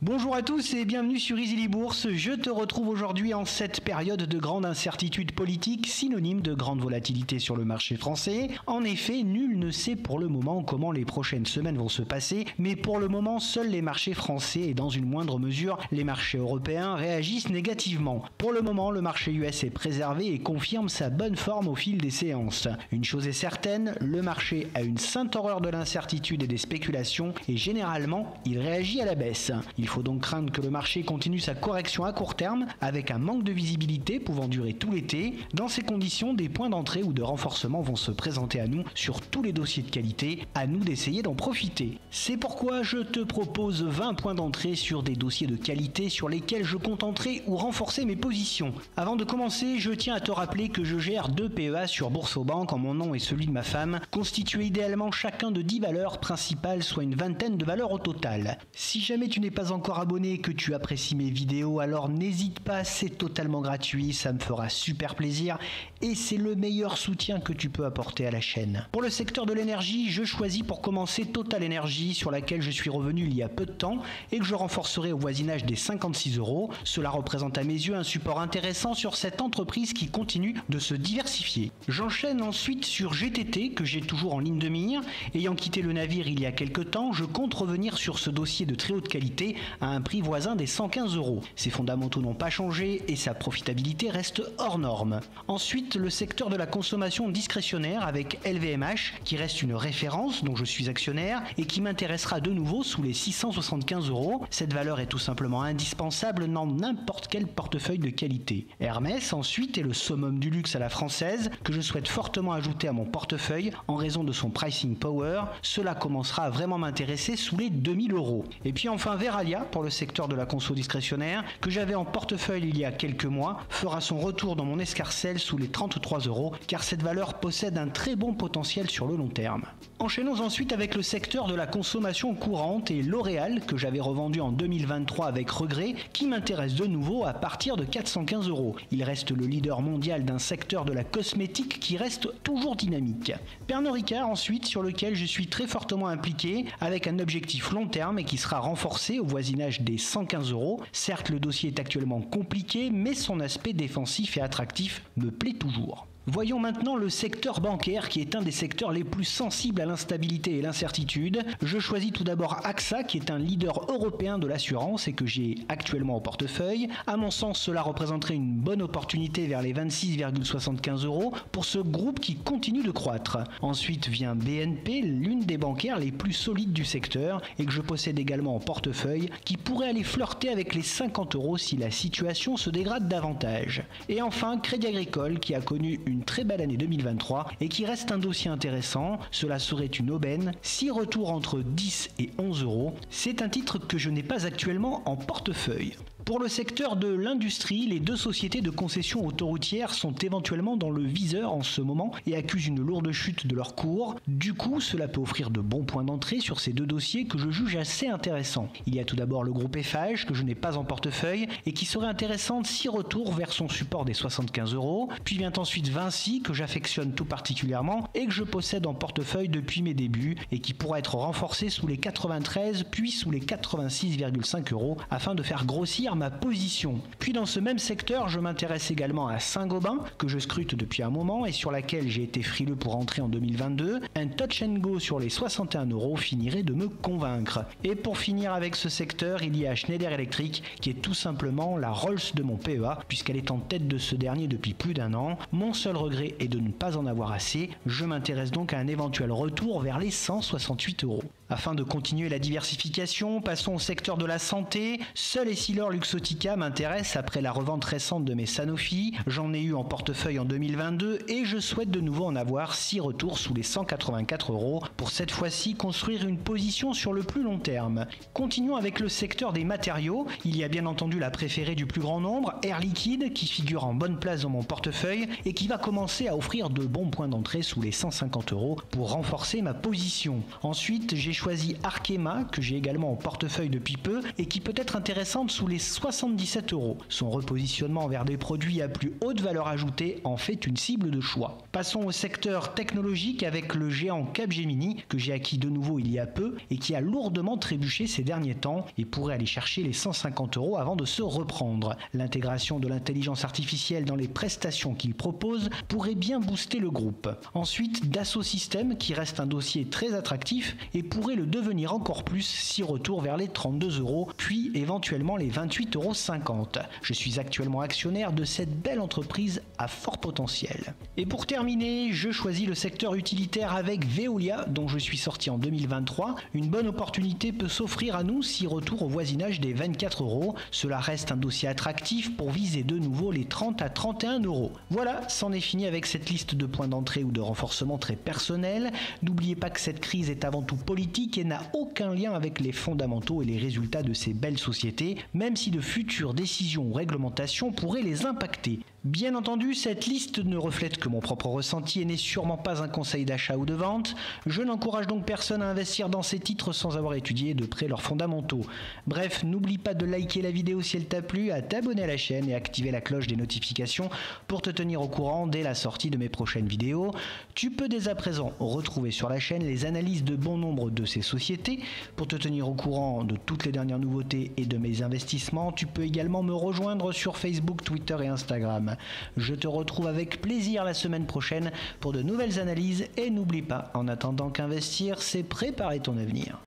Bonjour à tous et bienvenue sur Easily Bourse. Je te retrouve aujourd'hui en cette période de grande incertitude politique, synonyme de grande volatilité sur le marché français. En effet, nul ne sait pour le moment comment les prochaines semaines vont se passer, mais pour le moment, seuls les marchés français et dans une moindre mesure, les marchés européens réagissent négativement. Pour le moment, le marché US est préservé et confirme sa bonne forme au fil des séances. Une chose est certaine, le marché a une sainte horreur de l'incertitude et des spéculations et généralement, il réagit à la baisse. Il faut donc craindre que le marché continue sa correction à court terme avec un manque de visibilité pouvant durer tout l'été. Dans ces conditions, des points d'entrée ou de renforcement vont se présenter à nous sur tous les dossiers de qualité, à nous d'essayer d'en profiter. C'est pourquoi je te propose 20 points d'entrée sur des dossiers de qualité sur lesquels je compte entrer ou renforcer mes positions. Avant de commencer, je tiens à te rappeler que je gère 2 PEA sur Boursorama en mon nom et celui de ma femme, constitués idéalement chacun de 10 valeurs principales, soit une vingtaine de valeurs au total. Si jamais tu n'es pas encore abonné et que tu apprécies mes vidéos, alors n'hésite pas, c'est totalement gratuit, ça me fera super plaisir et c'est le meilleur soutien que tu peux apporter à la chaîne. Pour le secteur de l'énergie, je choisis pour commencer Total Energy sur laquelle je suis revenu il y a peu de temps et que je renforcerai au voisinage des 56 €. Cela représente à mes yeux un support intéressant sur cette entreprise qui continue de se diversifier. J'enchaîne ensuite sur GTT que j'ai toujours en ligne de mire. Ayant quitté le navire il y a quelques temps, je compte revenir sur ce dossier de très haute qualité à un prix voisin des 115 €. Ses fondamentaux n'ont pas changé et sa profitabilité reste hors norme. Ensuite, le secteur de la consommation discrétionnaire avec LVMH qui reste une référence dont je suis actionnaire et qui m'intéressera de nouveau sous les 675 €. Cette valeur est tout simplement indispensable dans n'importe quel portefeuille de qualité. Hermès ensuite est le summum du luxe à la française que je souhaite fortement ajouter à mon portefeuille en raison de son pricing power. Cela commencera à vraiment m'intéresser sous les 2000 €. Et puis enfin Verallia pour le secteur de la conso discrétionnaire que j'avais en portefeuille il y a quelques mois fera son retour dans mon escarcelle sous les 33 € car cette valeur possède un très bon potentiel sur le long terme. Enchaînons ensuite avec le secteur de la consommation courante et L'Oréal que j'avais revendu en 2023 avec regret qui m'intéresse de nouveau à partir de 415 €. Il reste le leader mondial d'un secteur de la cosmétique qui reste toujours dynamique. Pernod Ricard ensuite sur lequel je suis très fortement impliqué avec un objectif long terme et qui sera renforcé au voisinage des 115 €. Certes le dossier est actuellement compliqué mais son aspect défensif et attractif me plaît toujours. Voyons maintenant le secteur bancaire qui est un des secteurs les plus sensibles à l'instabilité et l'incertitude. Je choisis tout d'abord AXA qui est un leader européen de l'assurance et que j'ai actuellement au portefeuille. À mon sens, cela représenterait une bonne opportunité vers les 26,75 € pour ce groupe qui continue de croître. Ensuite vient BNP, l'une des bancaires les plus solides du secteur et que je possède également en portefeuille qui pourrait aller flirter avec les 50 € si la situation se dégrade davantage. Et enfin Crédit Agricole qui a connu une très belle année 2023 et qui reste un dossier intéressant. Cela serait une aubaine, 6 retours entre 10 et 11 €. C'est un titre que je n'ai pas actuellement en portefeuille. Pour le secteur de l'industrie, les 2 sociétés de concession autoroutière sont éventuellement dans le viseur en ce moment et accusent une lourde chute de leur cours. Du coup, cela peut offrir de bons points d'entrée sur ces 2 dossiers que je juge assez intéressants. Il y a tout d'abord le groupe Eiffage que je n'ai pas en portefeuille et qui serait intéressant de 6 retours vers son support des 75 €. Puis vient ensuite Vinci que j'affectionne tout particulièrement et que je possède en portefeuille depuis mes débuts et qui pourra être renforcé sous les 93 puis sous les 86,5 € afin de faire grossir ma position. Puis dans ce même secteur, je m'intéresse également à Saint-Gobain que je scrute depuis un moment et sur laquelle j'ai été frileux pour entrer en 2022. Un touch and go sur les 61 € finirait de me convaincre. Et pour finir avec ce secteur, il y a Schneider Electric qui est tout simplement la Rolls de mon PEA puisqu'elle est en tête de ce dernier depuis plus d'1 an. Mon seul regret est de ne pas en avoir assez. Je m'intéresse donc à un éventuel retour vers les 168 €. Afin de continuer la diversification, passons au secteur de la santé. Seul Essilor Luxottica m'intéresse après la revente récente de mes Sanofi. J'en ai eu en portefeuille en 2022 et je souhaite de nouveau en avoir 6 retours sous les 184 € pour cette fois-ci construire une position sur le plus long terme. Continuons avec le secteur des matériaux. Il y a bien entendu la préférée du plus grand nombre, Air Liquide, qui figure en bonne place dans mon portefeuille et qui va commencer à offrir de bons points d'entrée sous les 150 € pour renforcer ma position. Ensuite, j'ai choisi Arkema, que j'ai également en portefeuille depuis peu et qui peut être intéressante sous les 77 €. Son repositionnement vers des produits à plus haute valeur ajoutée en fait une cible de choix. Passons au secteur technologique avec le géant Capgemini, que j'ai acquis de nouveau il y a peu et qui a lourdement trébuché ces derniers temps et pourrait aller chercher les 150 € avant de se reprendre. L'intégration de l'intelligence artificielle dans les prestations qu'il propose pourrait bien booster le groupe. Ensuite, Dassault Systèmes, qui reste un dossier très attractif et pourrait le devenir encore plus si retour vers les 32 €, puis éventuellement les 28,50 €. Je suis actuellement actionnaire de cette belle entreprise à fort potentiel. Et pour terminer, je choisis le secteur utilitaire avec Veolia, dont je suis sorti en 2023. Une bonne opportunité peut s'offrir à nous si retour au voisinage des 24 €. Cela reste un dossier attractif pour viser de nouveau les 30 à 31 €. Voilà, c'en est fini avec cette liste de points d'entrée ou de renforcement très personnel. N'oubliez pas que cette crise est avant tout politique et n'a aucun lien avec les fondamentaux et les résultats de ces belles sociétés, même si de futures décisions ou réglementations pourraient les impacter. Bien entendu, cette liste ne reflète que mon propre ressenti et n'est sûrement pas un conseil d'achat ou de vente. Je n'encourage donc personne à investir dans ces titres sans avoir étudié de près leurs fondamentaux. Bref, n'oublie pas de liker la vidéo si elle t'a plu, à t'abonner à la chaîne et activer la cloche des notifications pour te tenir au courant dès la sortie de mes prochaines vidéos. Tu peux dès à présent retrouver sur la chaîne les analyses de bon nombre de ces sociétés. Pour te tenir au courant de toutes les dernières nouveautés et de mes investissements, tu peux également me rejoindre sur Facebook, Twitter et Instagram. Je te retrouve avec plaisir la semaine prochaine pour de nouvelles analyses et n'oublie pas, en attendant qu'investir, c'est préparer ton avenir.